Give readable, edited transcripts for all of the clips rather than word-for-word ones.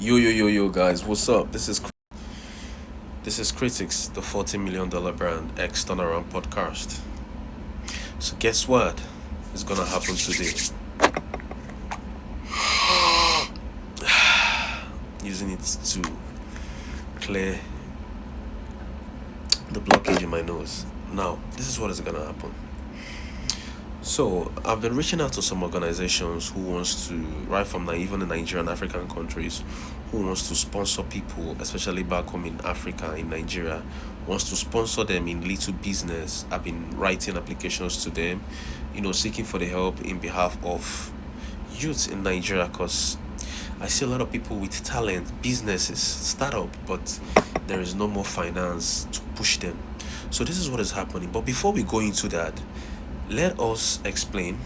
Yo, guys, what's up? This is Critics, the $40 million brand X turnaround podcast. So guess what is gonna happen today? Using it to clear the blockage in my nose. Now, this is what is gonna happen. So I've been reaching out to some organizations who wants to, right from even the Nigerian African countries, who wants to sponsor people, especially back home in Africa, in Nigeria, wants to sponsor them in little business. I've been writing applications to them, seeking for the help in behalf of youth in Nigeria, because I see a lot of people with talent, businesses, startup, but there is no more finance to push them. So this is what is happening. But before we go into that, let us explain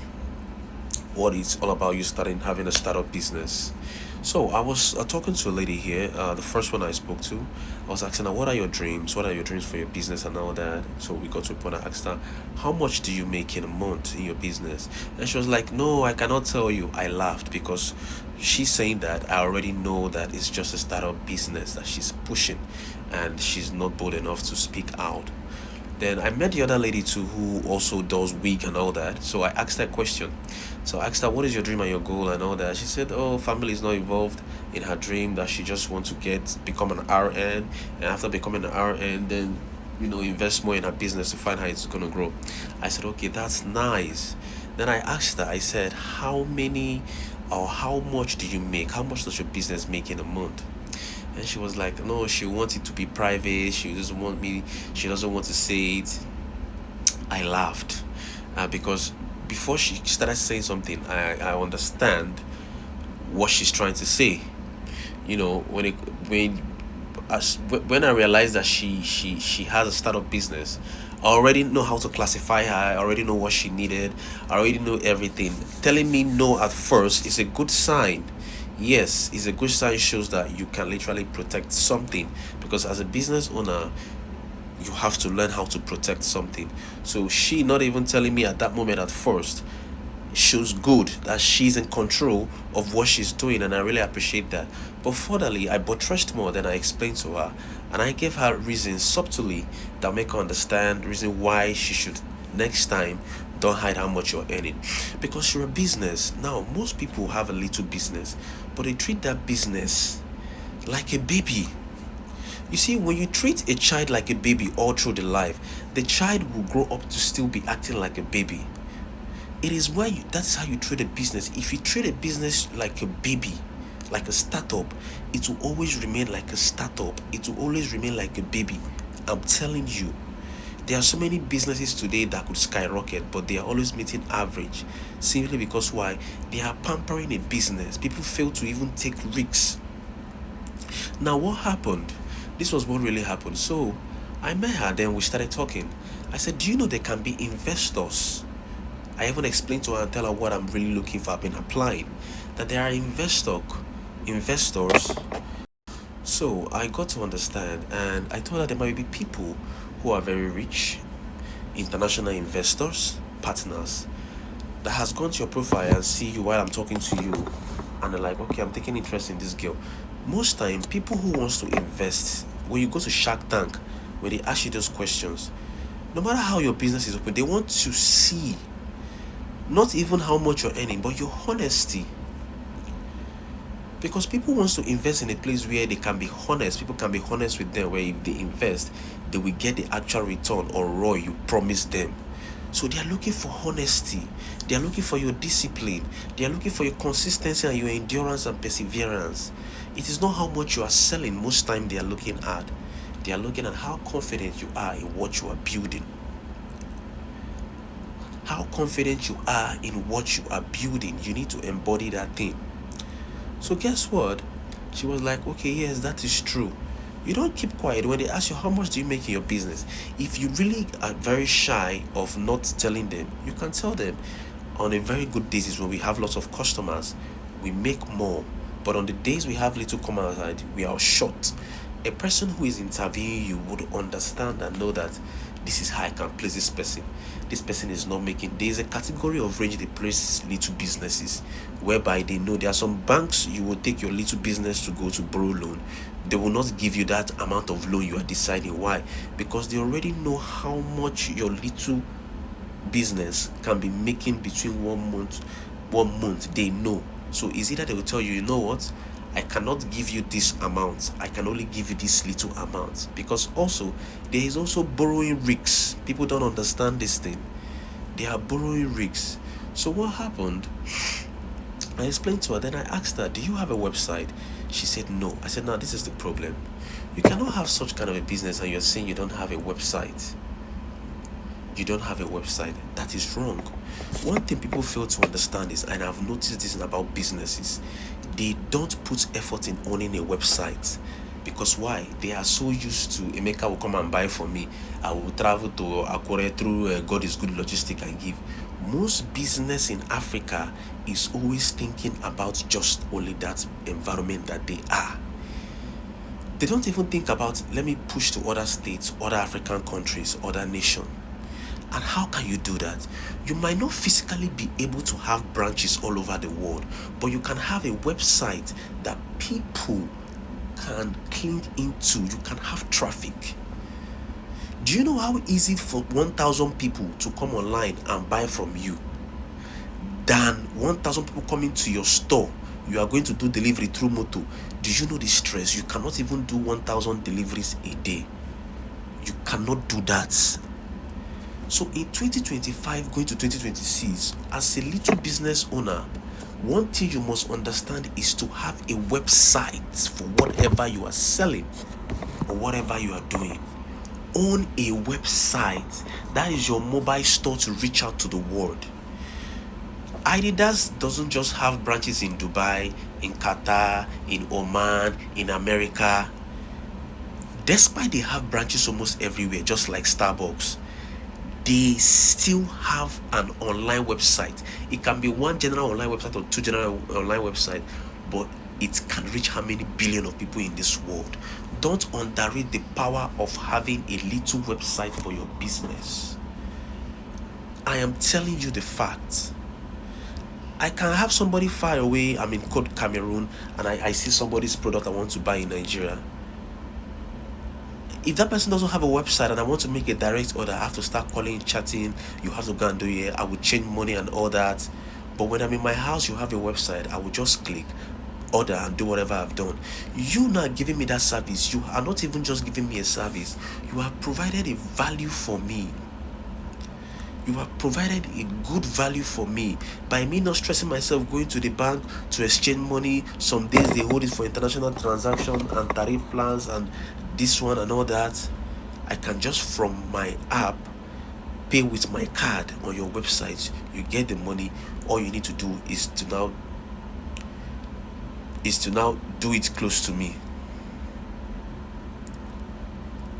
what it's all about, you starting having a startup business. So I was talking to a lady here, the first one I spoke to. I was asking her, what are your dreams? What are your dreams for your business and all that? So we got to a point, I asked her, how much do you make in a month in your business? And she was like, no, I cannot tell you. I laughed because she's saying that I already know that it's just a startup business that she's pushing, and she's not bold enough to speak out. Then I met the other lady too, who also does wig and all that. So I asked her a question. So I asked her, what is your dream and your goal and all that? She said, oh, family is not involved in her dream, that she just wants to become an RN. And after becoming an RN, then, invest more in her business to find how it's going to grow. I said, okay, that's nice. Then I asked her, I said, how many or how much do you make? How much does your business make in a month? And she was like, no, she wants it to be private. She doesn't want to say it. I laughed because before she started saying something, I understand what she's trying to say. When I realized that she has a startup business, I already know how to classify her. I already know what she needed. I already know everything. Telling me no at first is a good sign. Yes, it's a good sign, shows that you can literally protect something, because as a business owner, you have to learn how to protect something. So she not even telling me at that moment at first shows good that she's in control of what she's doing, and I really appreciate that. But furtherly, I buttressed more than I explained to her, and I gave her reasons subtly that make her understand reason why she should next time don't hide how much you're earning, because you're a business. Now most people have a little business, but they treat that business like a baby. You see, when you treat a child like a baby all through the life, the child will grow up to still be acting like a baby. That's how you treat a business. If you treat a business like a baby, like a startup, it will always remain like a startup. It will always remain like a baby. I'm telling you, there are so many businesses today that could skyrocket, but they are always meeting average, simply because why? They are pampering a business. People fail to even take risks. Now, what happened? This was what really happened. So I met her, then we started talking. I said, do you know there can be investors? I even explained to her and tell her what I'm really looking for. I've been applying. That there are investors. So I got to understand, and I told her there might be people who are very rich, international investors, partners, that has gone to your profile and see you while I'm talking to you, and they're like, okay, I'm taking interest in this girl. Most time, people who wants to invest, when you go to Shark Tank, when they ask you those questions, no matter how your business is open, they want to see not even how much you're earning, but your honesty. Because people wants to invest in a place where they can be honest. People can be honest with them, where if they invest, they will get the actual return or ROI you promised them. So they are looking for honesty. They are looking for your discipline. They are looking for your consistency and your endurance and perseverance. It is not how much you are selling most time they are looking at. They are looking at how confident you are in what you are building. How confident you are in what you are building. You need to embody that thing. So guess what? She was like, okay, yes, that is true. You don't keep quiet when they ask you how much do you make in your business. If you really are very shy of not telling them, you can tell them. On a very good basis, when we have lots of customers, we make more. But on the days we have little commerce, we are short. A person who is interviewing you would understand and know that this is how I can place this person. This person is not making. There is a category of range they place little businesses, whereby they know there are some banks you will take your little business to go to borrow loan. They will not give you that amount of loan you are deciding. Why? Because they already know how much your little business can be making between 1 month. They know. So it's either they will tell you, you know what, I cannot give you this amount, I can only give you this little amount. Because also there is also borrowing risks. People don't understand this thing. They are borrowing risks. So what happened, I explained to her, then I asked her, do you have a website? She said no. I said, now this is the problem. You cannot have such kind of a business and you're saying you don't have a website. You don't have a website. That is wrong. One thing people fail to understand is, and I've noticed this about businesses, they don't put effort in owning a website. Because why? They are so used to Emeka will come and buy for me. I will travel to Akure through God is good logistic and give. Most business in Africa is always thinking about just only that environment that they are. They don't even think about, let me push to other states, other African countries, other nations. And how can you do that? You might not physically be able to have branches all over the world, but you can have a website that people can click into. You can have traffic. Do you know how easy for 1,000 people to come online and buy from you than 1,000 people coming to your store? You are going to do delivery through moto. Do you know the stress? You cannot even do 1,000 deliveries a day. You cannot do that. So in 2025 going to 2026, as a little business owner, one thing you must understand is to have a website for whatever you are selling or whatever you are doing. Own a website. That is your mobile store to reach out to the world. Adidas doesn't just have branches in Dubai, in Qatar, in Oman, in America. Despite they have branches almost everywhere, just like Starbucks, they still have an online website. It can be one general online website or two general online websites, but it can reach how many billion of people in this world. Don't underrate the power of having a little website for your business. I am telling you the facts. I can have somebody far away, I'm in Code Cameroon, and I see somebody's product I want to buy in Nigeria. If that person doesn't have a website and I want to make a direct order, I have to start calling, chatting, you have to go and do it, I will change money and all that. But when I'm in my house, you have a website, I will just click, order and do whatever I've done. You not giving me that service, you are not even just giving me a service, you have provided a value for me. You have provided a good value for me by me not stressing myself going to the bank to exchange money. Some days they hold it for international transaction and tariff plans and this one and all that. I can just from my app pay with my card on your website. You get the money. All you need to do is to now do it close to me.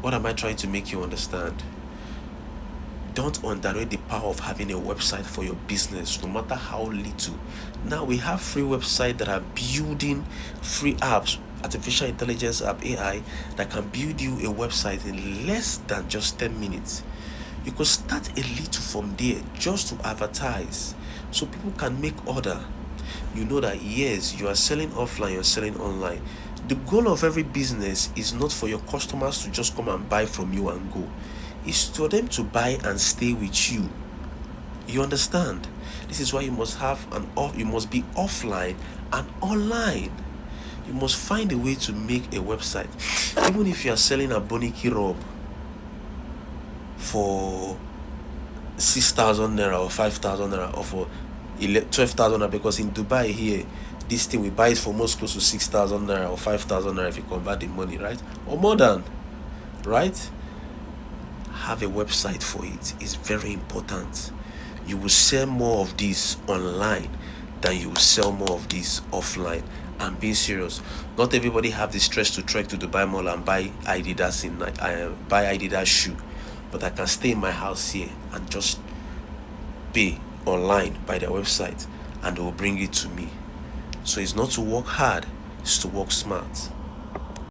What am I trying to make you understand? Don't underrate the power of having a website for your business, no matter how little. Now we have free websites that are building free apps, artificial intelligence app, AI, that can build you a website in less than just 10 minutes. You could start a little from there just to advertise so people can make order. You know that yes, you are selling offline, you're selling online. The goal of every business is not for your customers to just come and buy from you and go. It's for them to buy and stay with you. You understand? This is why you must have you must be offline and online. You must find a way to make a website. Even if you are selling a Boniki robe for 6,000 naira or 5,000 naira or for 12,000 naira, because in Dubai here, this thing we buy it for most close to 6,000 naira or 5,000 naira if you convert the money, right? Or more than, right? Have a website for it. It's very important. You will sell more of this online than you will sell more of this offline. I'm being serious. Not everybody have the stress to trek to Dubai Mall and buy Adidas buy Adidas shoe, but I can stay in my house here and just pay online by their website and they will bring it to me. So it's not to work hard, it's to work smart.